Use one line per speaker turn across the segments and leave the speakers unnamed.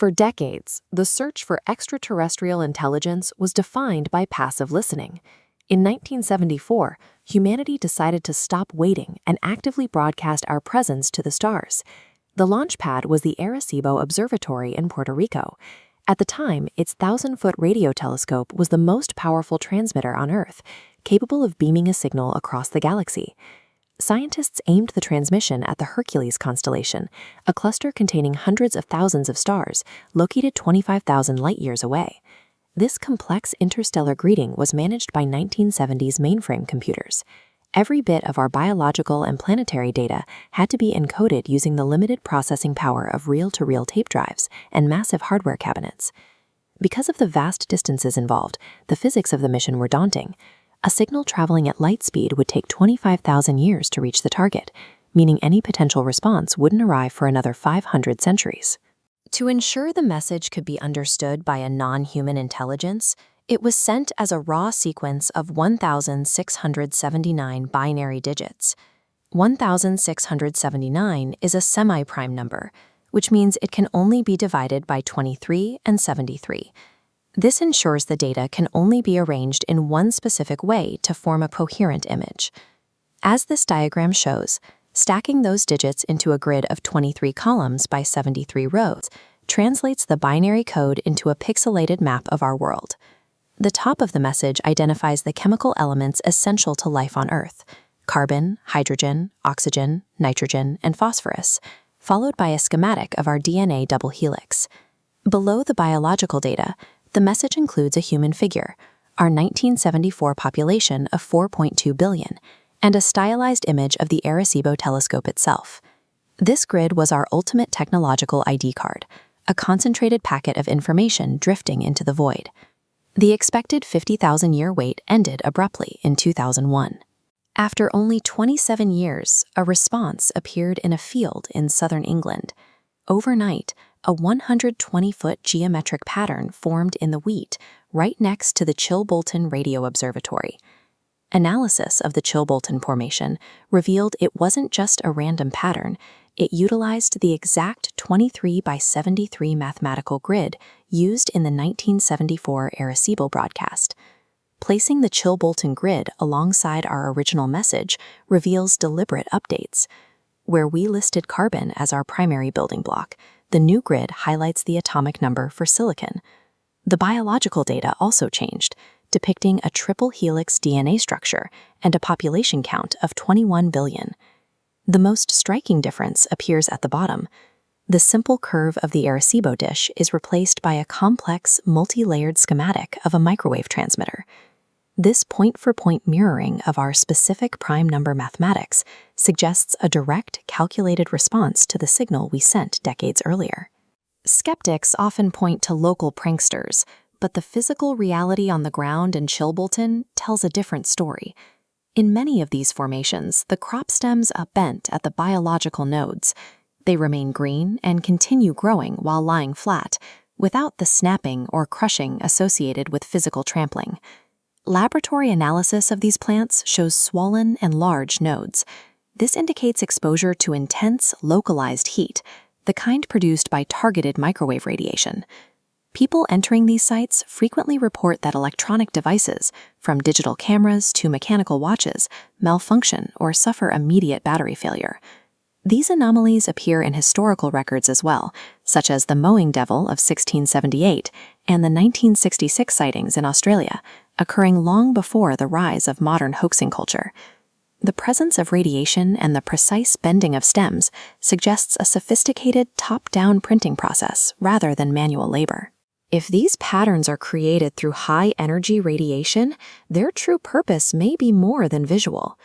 For decades, the search for extraterrestrial intelligence was defined by passive listening. In 1974, humanity decided to stop waiting and actively broadcast our presence to the stars. The launch pad was the Arecibo Observatory in Puerto Rico. At the time, its 1,000-foot radio telescope was the most powerful transmitter on Earth, capable of beaming a signal across the galaxy. Scientists aimed the transmission at the Hercules constellation, a cluster containing hundreds of thousands of stars, located 25,000 light-years away. This complex interstellar greeting was managed by 1970s mainframe computers. Every bit of our biological and planetary data had to be encoded using the limited processing power of reel-to-reel tape drives and massive hardware cabinets. Because of the vast distances involved, the physics of the mission were daunting. A signal traveling at light speed would take 25,000 years to reach the target, meaning any potential response wouldn't arrive for another 500 centuries. To ensure the message could be understood by a non-human intelligence, it was sent as a raw sequence of 1,679 binary digits. 1,679 is a semi-prime number, which means it can only be divided by 23 and 73. This ensures the data can only be arranged in one specific way to form a coherent image. As this diagram shows, stacking those digits into a grid of 23 columns by 73 rows translates the binary code into a pixelated map of our world. The top of the message identifies the chemical elements essential to life on Earth: carbon, hydrogen, oxygen, nitrogen, and phosphorus, followed by a schematic of our DNA double helix. Below the biological data, the message includes a human figure, our 1974 population of 4.2 billion, and a stylized image of the Arecibo telescope itself. This grid was our ultimate technological ID card, a concentrated packet of information drifting into the void. The expected 50,000-year wait ended abruptly in 2001. After only 27 years, a response appeared in a field in southern England. Overnight, a 120-foot geometric pattern formed in the wheat right next to the Chilbolton Radio Observatory. Analysis of the Chilbolton formation revealed it wasn't just a random pattern, it utilized the exact 23 by 73 mathematical grid used in the 1974 Arecibo broadcast. Placing the Chilbolton grid alongside our original message reveals deliberate updates. Where we listed carbon as our primary building block, the new grid highlights the atomic number for silicon. The biological data also changed, depicting a triple helix DNA structure and a population count of 21 billion. The most striking difference appears at the bottom. The simple curve of the Arecibo dish is replaced by a complex, multi-layered schematic of a microwave transmitter. This point-for-point mirroring of our specific prime number mathematics suggests a direct, calculated response to the signal we sent decades earlier. Skeptics often point to local pranksters, but the physical reality on the ground in Chilbolton tells a different story. In many of these formations, the crop stems are bent at the biological nodes. They remain green and continue growing while lying flat, without the snapping or crushing associated with physical trampling. Laboratory analysis of these plants shows swollen and large nodes. This indicates exposure to intense, localized heat, the kind produced by targeted microwave radiation. People entering these sites frequently report that electronic devices, from digital cameras to mechanical watches, malfunction or suffer immediate battery failure. These anomalies appear in historical records as well, such as the mowing devil of 1678 and the 1966 sightings in Australia, occurring long before the rise of modern hoaxing culture. The presence of radiation and the precise bending of stems suggests a sophisticated top-down printing process rather than manual labor. If these patterns are created through high-energy radiation, their true purpose may be more than visual.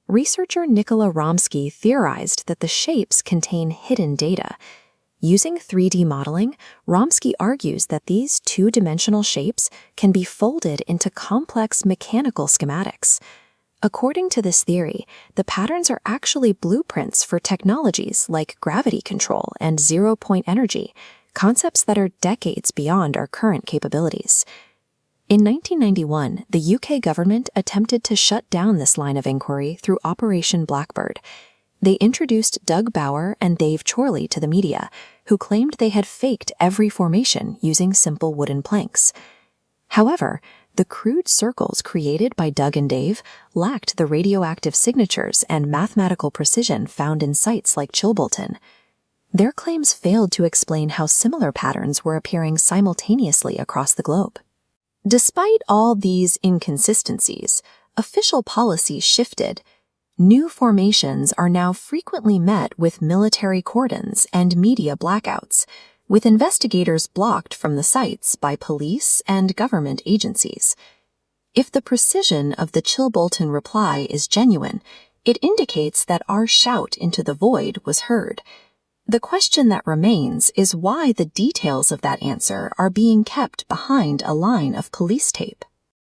Researcher Nicola Romsky theorized that the shapes contain hidden data. Using 3D modeling, Romsky argues that these two-dimensional shapes can be folded into complex mechanical schematics. According to this theory, the patterns are actually blueprints for technologies like gravity control and zero-point energy, concepts that are decades beyond our current capabilities. In 1991, the UK government attempted to shut down this line of inquiry through Operation Blackbird. They introduced Doug Bauer and Dave Chorley to the media, who claimed they had faked every formation using simple wooden planks. However, the crude circles created by Doug and Dave lacked the radioactive signatures and mathematical precision found in sites like Chilbolton. Their claims failed to explain how similar patterns were appearing simultaneously across the globe. Despite all these inconsistencies, official policy shifted. New formations are now frequently met with military cordons and media blackouts, with investigators blocked from the sites by police and government agencies. If the precision of the Chilbolton reply is genuine, it indicates that our shout into the void was heard. The question that remains is why the details of that answer are being kept behind a line of police tape.